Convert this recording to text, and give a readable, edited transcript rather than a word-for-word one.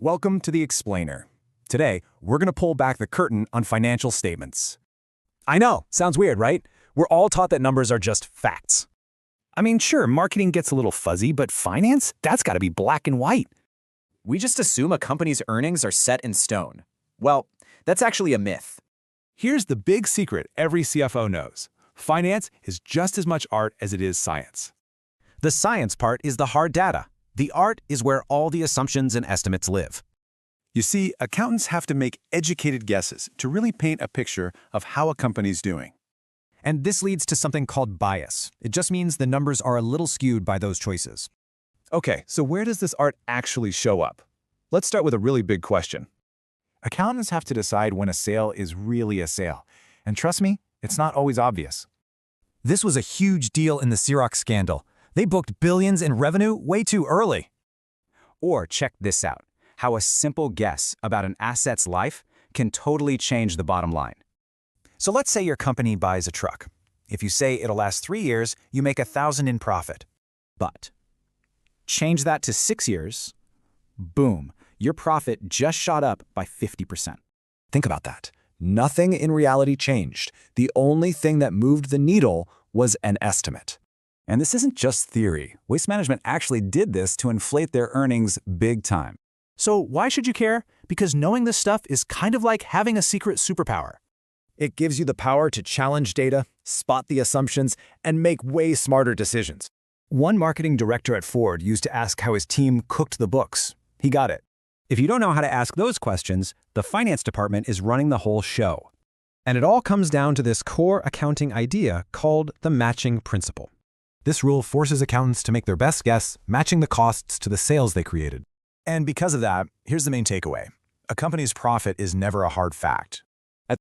Welcome to The Explainer. Today, we're going to pull back the curtain on financial statements. I know, sounds weird, right? We're all taught that numbers are just facts. I mean, sure, marketing gets a little fuzzy, but finance? That's gotta be black and white. We just assume a company's earnings are set in stone. Well, that's actually a myth. Here's the big secret every CFO knows. Finance is just as much art as it is science. The science part is the hard data. The art is where all the assumptions and estimates live. You see, accountants have to make educated guesses to really paint a picture of how a company's doing. And this leads to something called bias. It just means the numbers are a little skewed by those choices. Okay, so where does this art actually show up? Let's start with a really big question. Accountants have to decide when a sale is really a sale. And trust me, it's not always obvious. This was a huge deal in the Xerox scandal. They booked billions in revenue way too early. Or check this out, how a simple guess about an asset's life can totally change the bottom line. So let's say your company buys a truck. If you say it'll last 3 years, you make $1,000 in profit. But change that to 6 years, boom, your profit just shot up by 50%. Think about that. Nothing in reality changed. The only thing that moved the needle was an estimate. And this isn't just theory. Waste Management actually did this to inflate their earnings big time. So why should you care? Because knowing this stuff is kind of like having a secret superpower. It gives you the power to challenge data, spot the assumptions, and make way smarter decisions. One marketing director at Ford used to ask how his team cooked the books. He got it. If you don't know how to ask those questions, the finance department is running the whole show. And it all comes down to this core accounting idea called the matching principle. This rule forces accountants to make their best guess, matching the costs to the sales they created. And because of that, here's the main takeaway. A company's profit is never a hard fact.